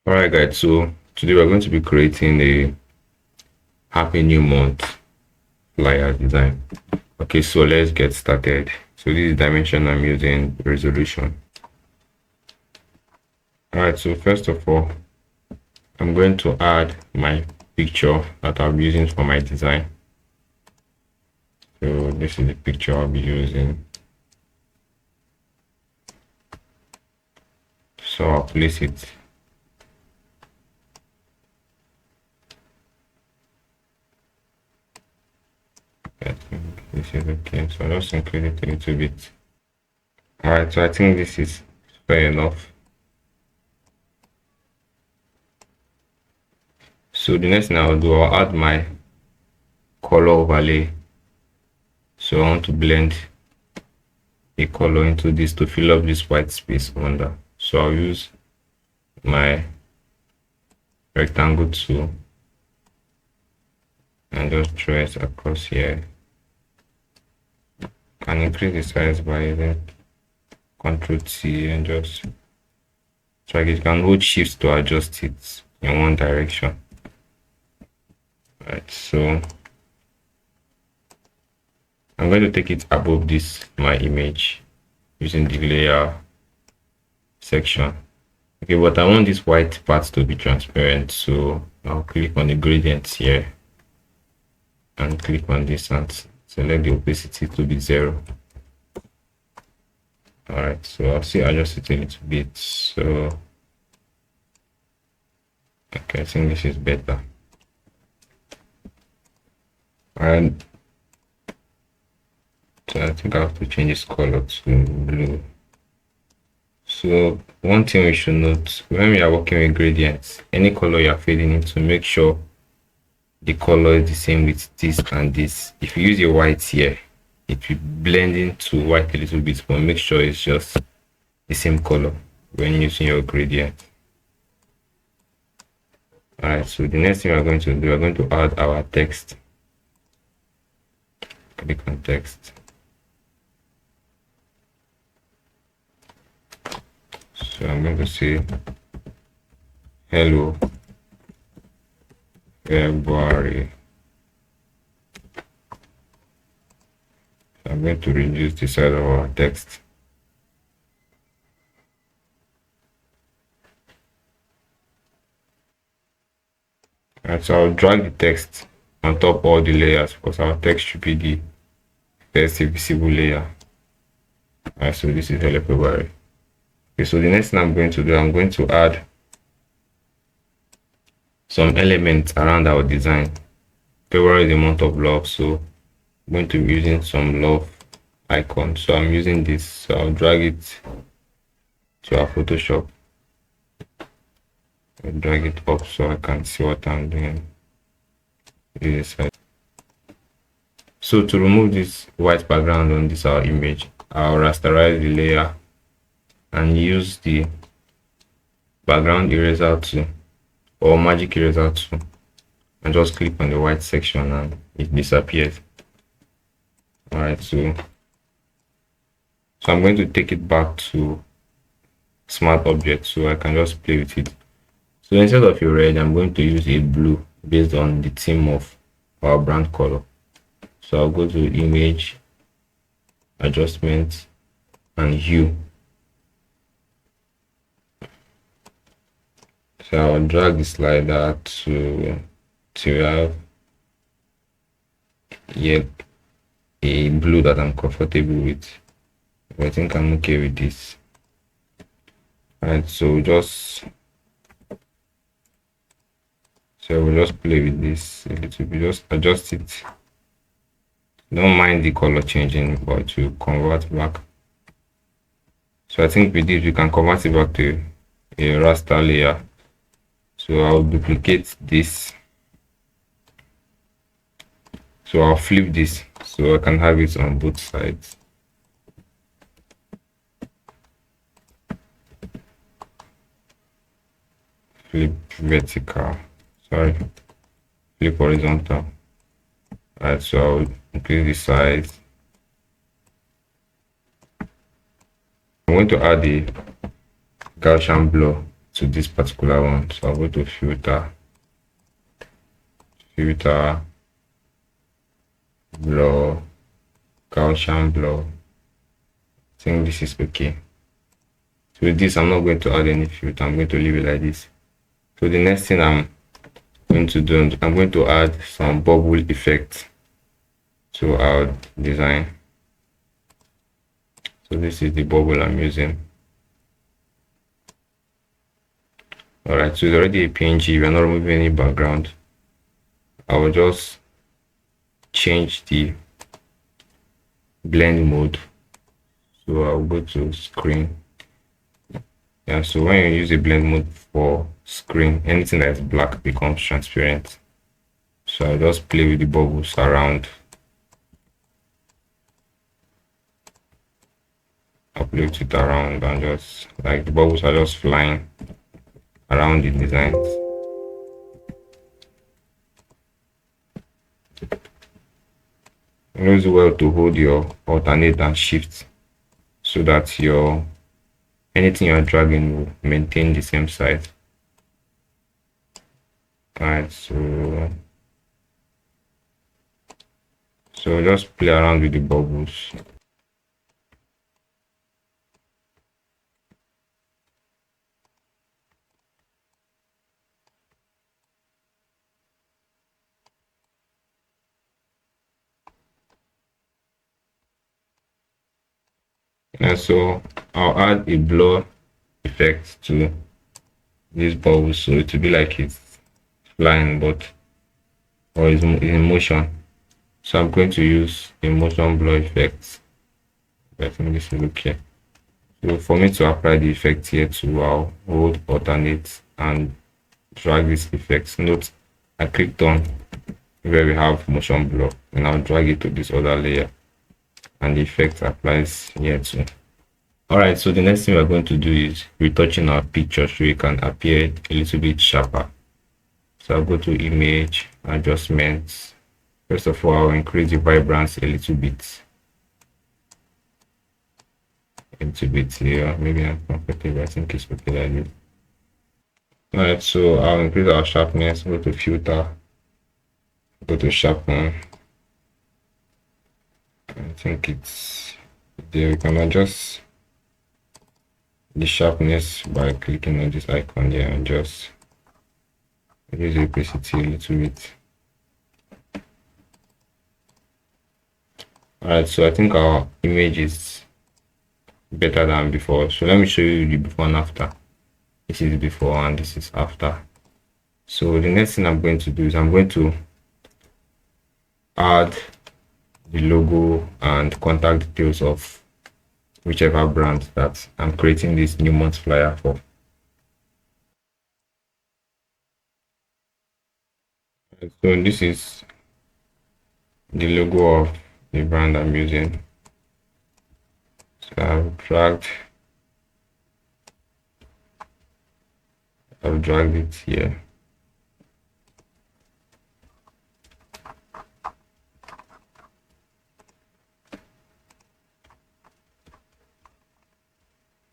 Alright guys, so today we're going to be creating a happy new month flyer design. Okay, so let's get started. So this is dimension I'm using, resolution. Alright, so first of all, I'm going to add my picture that I'll be using for my design. So this is the picture I'll be using. So I'll place it. I think this is okay, so I'll just increase it a little bit. Alright, so I think this is fair enough. So the next thing I'll do, I'll add my color overlay. So I want to blend a color into this to fill up this white space under. So I'll use my rectangle tool and just draw it across here. Can increase the size by using Ctrl T and just drag it. You can hold Shift to adjust it in one direction. Right, so I'm going to take it above this my image using the layer section. Okay, but I want this white part to be transparent, so I'll click on the gradient here and click on this and select the opacity to be 0. Alright, so I'll see adjust it a little bit. So okay, I think this is better. And so I think I have to change this color to blue. So one thing we should note when we are working with gradients, any color you are fading into, make sure the color is the same with this and this. If you use a white here, it will blend into white a little bit, but make sure it's just the same color when using your gradient. Alright, so the next thing we're going to do, we're going to add our text. Click on text. So I'm going to say hello February. So I'm going to reduce the size of our text. And so I'll drag the text on top of all the layers because our text should be the first visible layer. Alright, so this is hello February. Okay, so the next thing I'm going to do, I'm going to add some elements around our design. February is the month of love, so I'm going to be using some love icon. So I'm using this, so I'll drag it to our Photoshop. I'll drag it up so I can see what I'm doing. This side. So to remove this white background on this our image, I'll rasterize the layer and use the background eraser tool or magic eraser tool and just click on the white section and it disappears. Alright, so I'm going to take it back to smart object so I can just play with it. So instead of a red, I'm going to use a blue based on the theme of our brand color. So I'll go to image, adjustment, and hue. So I'll drag the slider to have a blue that I'm comfortable with. I think I'm okay with this. Alright, so we'll just play with this a little bit, just adjust it. Don't mind the color changing, but to convert back. So I think with this we can convert it back to a raster layer. So I'll duplicate this. So I'll flip this so I can have it on both sides. Flip vertical, flip horizontal. Alright, so I'll increase the size. I'm going to add the Gaussian blur to this particular one. So I'll go to filter, blur, Gaussian blur. I think this is okay. So with this, I'm not going to add any filter. I'm going to leave it like this. So the next thing I'm going to do, I'm going to add some bubble effect to our design. So this is the bubble I'm using. Alright, so it's already a PNG. We're not removing any background. I will just change the blend mode. So I'll go to screen. Yeah, so when you use the blend mode for screen, anything that's black becomes transparent. So I'll just play with the bubbles around. I'll play with it around and just like the bubbles are just flying around the designs. It knows well to hold your alternate and shift so that your anything you're dragging will maintain the same size. Alright, so just play around with the bubbles. And so I'll add a blur effect to this bubble, so it will be like it's flying or is in motion. So I'm going to use a motion blur effect. I think this is okay. So for me to apply the effect here too, I'll hold alternate and drag this effect. Note I clicked on where we have motion blur and I'll drag it to this other layer and the effect applies here too. Alright, so the next thing we're going to do is retouching our picture so it can appear a little bit sharper. So I'll go to image, adjustments. First of all, I'll increase the vibrance a little bit. Here, maybe I'm comfortable. I think it's okay like this. Alright, so I'll increase our sharpness, go to filter, go to sharpen. I think it's there. We can adjust the sharpness by clicking on this icon here and just reduce the opacity a little bit. Alright, so I think our image is better than before. So let me show you the before and after. This is before and this is after. So the next thing I'm going to do is I'm going to add the logo and contact details of whichever brand that I'm creating this new month flyer for. So this is the logo of the brand I'm using. So I've dragged it here.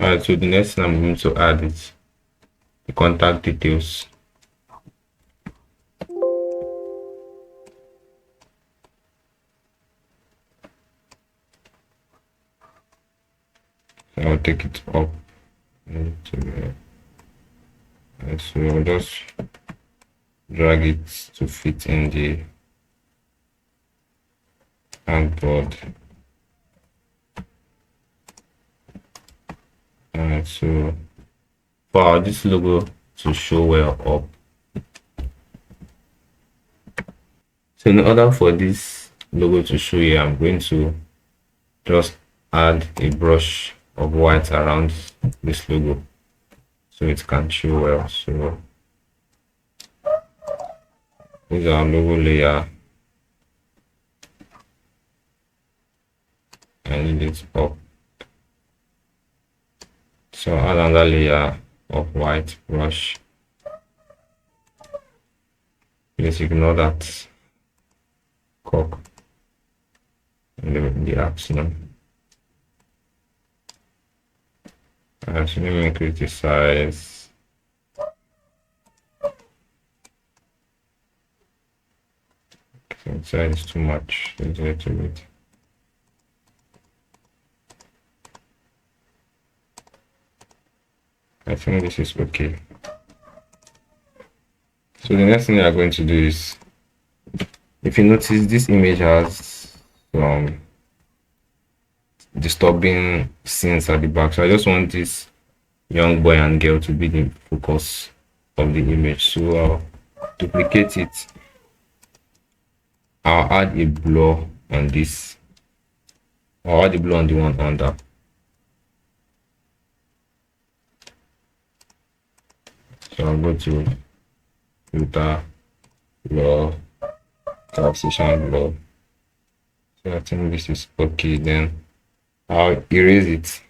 Alright, so the next thing I'm going to add is the contact details. I'll take it up and so I'll just drag it to fit in the handboard. Alright, so for this logo to show well up, so in order for this logo to show here, I'm going to just add a brush of white around this logo so it can show well. So this is our logo layer. I need it up. So add another layer of white brush. Please ignore that cock in the apps now. So let me increase the size inside is too much. Let's get to it. I think this is okay. So the next thing we are going to do is, if you notice, this image has some disturbing scenes at the back. So I just want this young boy and girl to be the focus of the image. So I'll duplicate it. I'll add a blur on this. I'll add a blur on the one under. So I'll go to filter, blur, transition blur. So I think this is okay. Then I'll erase it.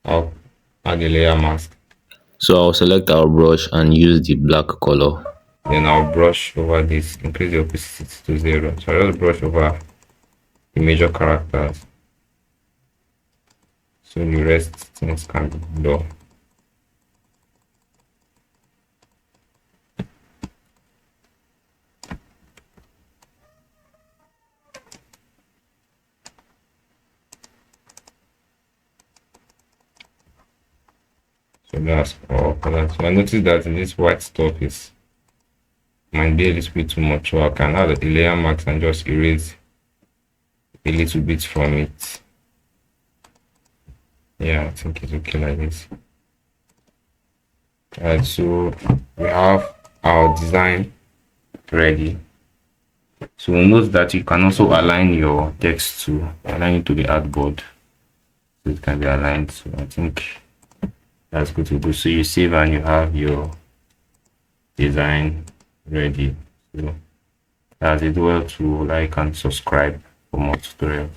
I'll add a layer mask. So I'll select our brush and use the black color. Then I'll brush over this, increase the opacity to 0. So I'll just brush over the major characters. So the rest things can be blurred. So that's all for that. So I noticed that this white stuff is might be a little bit too much. So I can add a layer mask and just erase a little bit from it. Yeah, I think it's okay like this. Alright, so we have our design ready. So note that you can also align your text to align it to the artboard. So it can be aligned. So I think that's good to do. So you save and you have your design ready. So that's it. Well, to like and subscribe for more tutorials.